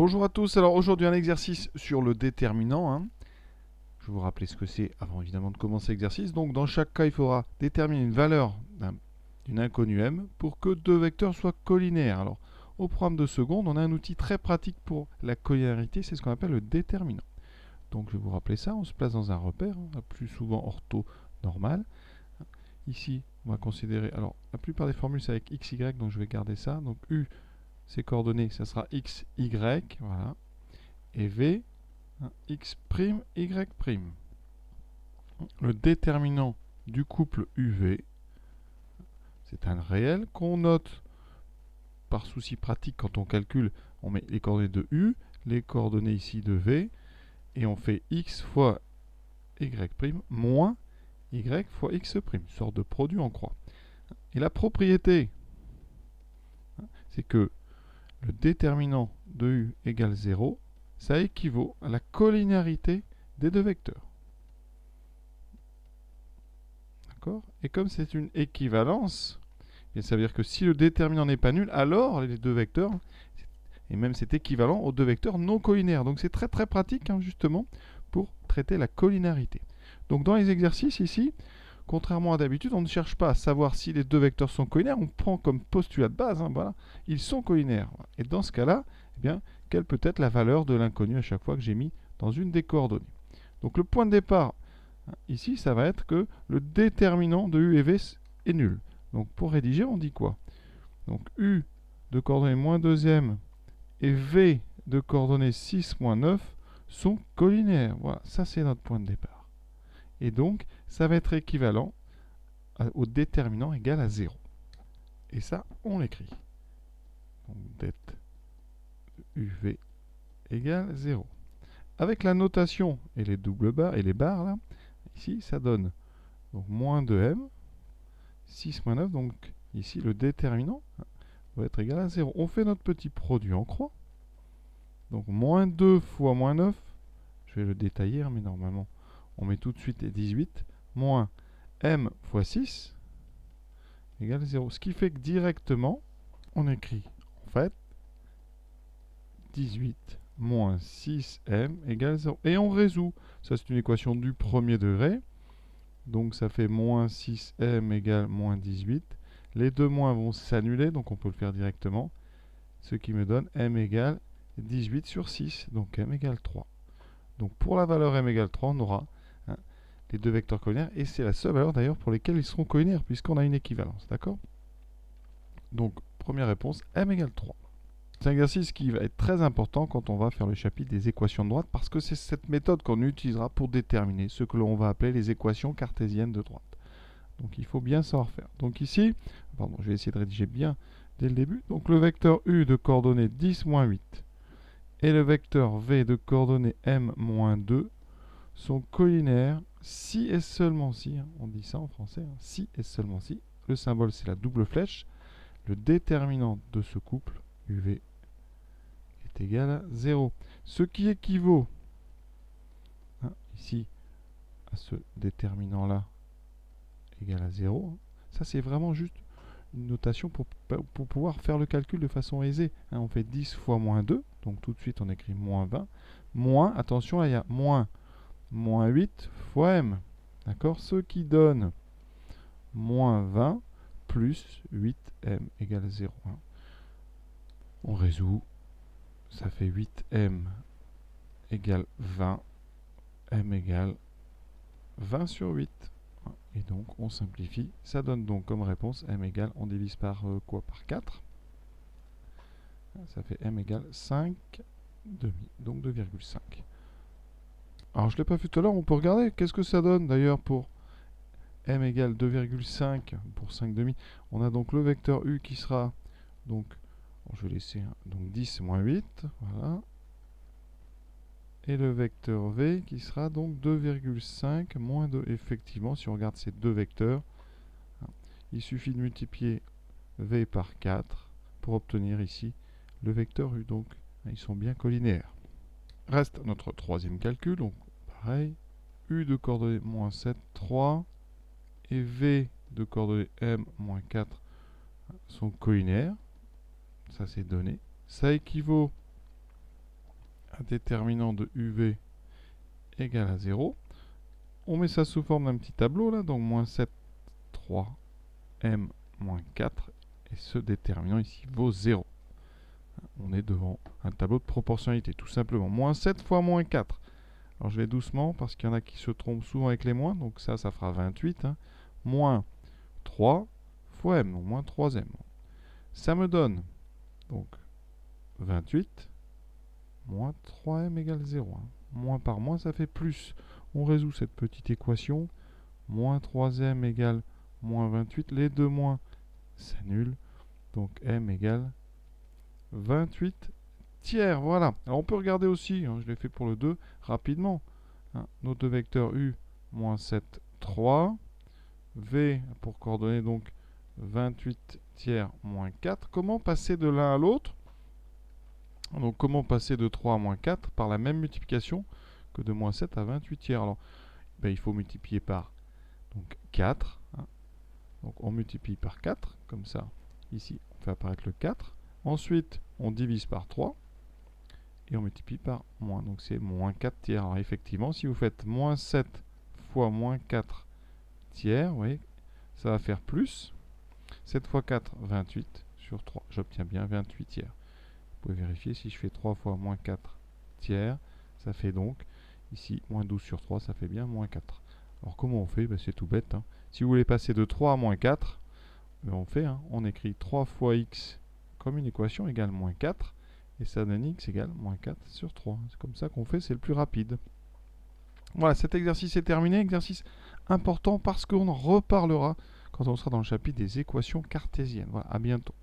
Bonjour à tous, alors aujourd'hui un exercice sur le déterminant. Je vais vous rappeler ce que c'est avant évidemment de commencer l'exercice. Donc dans chaque cas, il faudra déterminer une valeur d'une inconnue m pour que deux vecteurs soient collinaires. Alors au programme de seconde, on a un outil très pratique pour la collinéarité, c'est ce qu'on appelle le déterminant. Donc je vais vous rappeler ça, on se place dans un repère, plus souvent ortho normal. Ici, on va considérer, alors la plupart des formules c'est avec x, y, donc je vais garder ça. Donc u, ses coordonnées, ça sera x, y, voilà. Et v, x', y'. Le déterminant du couple UV, c'est un réel qu'on note par souci pratique quand on calcule. On met les coordonnées de U, les coordonnées ici de V, et on fait x fois y' moins y fois x', une sorte de produit en croix. Et la propriété, c'est que le déterminant de U égale 0, ça équivaut à la collinéarité des deux vecteurs. Et comme c'est une équivalence, ça veut dire que si le déterminant n'est pas nul, alors les deux vecteurs, et même c'est équivalent aux deux vecteurs non collinaires. Donc c'est très très pratique justement pour traiter la collinarité. Donc dans les exercices ici, contrairement à d'habitude, on ne cherche pas à savoir si les deux vecteurs sont collinaires, on prend comme postulat de base, voilà, ils sont collinaires. Et dans ce cas-là, quelle peut être la valeur de l'inconnu à chaque fois que j'ai mis dans une des coordonnées. Donc le point de départ, ici, ça va être que le déterminant de U et V est nul. Donc pour rédiger, on dit quoi? Donc U de coordonnées moins deuxième et V de coordonnées 6 moins 9 sont collinaires. Voilà, ça c'est notre point de départ. Et donc, ça va être équivalent au déterminant égal à 0. Et ça, on l'écrit. Donc det UV égale 0. Avec la notation et les doubles barres et les barres là, ici, ça donne donc moins 2m, 6 moins 9, donc ici le déterminant va être égal à 0. On fait notre petit produit en croix. Donc moins 2 fois moins 9, je vais le détailler, mais normalement on met tout de suite les 18, moins m fois 6 égale 0. Ce qui fait que directement, on écrit en fait 18 moins 6m égale 0. Et on résout. Ça c'est une équation du premier degré. Donc ça fait moins 6m égale moins 18. Les deux moins vont s'annuler, donc on peut le faire directement. Ce qui me donne m égale 18 sur 6, donc m égale 3. Donc pour la valeur m égale 3, on aura les deux vecteurs collinaires, et c'est la seule valeur d'ailleurs pour lesquelles ils seront collinaires, puisqu'on a une équivalence, d'accord? Donc première réponse, m égale 3. C'est un exercice qui va être très important quand on va faire le chapitre des équations de droite, parce que c'est cette méthode qu'on utilisera pour déterminer ce que l'on va appeler les équations cartésiennes de droite. Donc il faut bien savoir faire. Donc ici, pardon, je vais essayer de rédiger bien dès le début. Donc le vecteur U de coordonnées 10, moins 8 et le vecteur V de coordonnées m, moins 2 sont collinaires si et seulement si, on dit ça en français, si et seulement si, le symbole c'est la double flèche, le déterminant de ce couple UV est égal à 0. Ce qui équivaut ici à ce déterminant-là égal à 0. Ça c'est vraiment juste une notation pour pouvoir faire le calcul de façon aisée. On fait 10 fois moins 2, donc tout de suite on écrit moins 20, moins, attention là il y a moins 8 fois m. D'accord? Ce qui donne moins 20 plus 8m égale 0. On résout. Ça fait 8m égale 20. M égale 20 sur 8. Et donc on simplifie. Ça donne donc comme réponse m égale, on divise par quoi? Par 4. Ça fait m égale 5 demi, donc 2,5. Alors je ne l'ai pas fait tout à l'heure, on peut regarder qu'est-ce que ça donne d'ailleurs pour m égale 2,5 pour 5 demi. On a donc le vecteur u qui sera, donc, je vais laisser donc 10 moins 8, voilà. Et le vecteur v qui sera donc 2,5 moins 2. Effectivement, si on regarde ces deux vecteurs, il suffit de multiplier v par 4 pour obtenir ici le vecteur u. Donc, ils sont bien collinaires. Reste notre troisième calcul, donc pareil, u de coordonnées moins 7, 3, et v de coordonnées m moins 4 sont collinaires. Ça c'est donné. Ça équivaut un déterminant de UV égale à 0. On met ça sous forme d'un petit tableau là, donc moins 7, 3, m moins 4, et ce déterminant ici vaut 0. On est devant un tableau de proportionnalité, tout simplement. Moins 7 fois moins 4. Alors je vais doucement, parce qu'il y en a qui se trompent souvent avec les moins, donc ça fera 28. Hein. Moins 3 fois m, donc moins 3m. Ça me donne donc 28, moins 3m égale 0. Hein. Moins par moins, ça fait plus. On résout cette petite équation. Moins 3m égale moins 28. Les deux moins s'annulent. Donc m égale 28 tiers. Voilà. Alors on peut regarder aussi, hein, je l'ai fait pour le 2, rapidement. Hein, nos deux vecteurs u, moins 7, 3. V pour coordonner donc 28 tiers moins 4. Comment passer de l'un à l'autre? Donc comment passer de 3 à moins 4 par la même multiplication que de moins 7 à 28 tiers? Alors il faut multiplier par donc 4. Hein. Donc on multiplie par 4, comme ça. Ici, on fait apparaître le 4. Ensuite, on divise par 3. Et on multiplie par moins. Donc c'est moins 4 tiers. Alors effectivement, si vous faites moins 7 fois moins 4 tiers, vous voyez, ça va faire plus. 7 fois 4, 28 sur 3. J'obtiens bien 28 tiers. Vous pouvez vérifier si je fais 3 fois moins 4 tiers. Ça fait donc, ici, moins 12 sur 3, ça fait bien moins 4. Alors comment on fait? C'est tout bête. Hein. Si vous voulez passer de 3 à moins 4, on fait, hein, on écrit 3 fois x comme une équation égale moins 4. Et ça donne x égale moins 4 sur 3. C'est comme ça qu'on fait, c'est le plus rapide. Voilà, cet exercice est terminé. Exercice important parce qu'on en reparlera quand on sera dans le chapitre des équations cartésiennes. Voilà, à bientôt.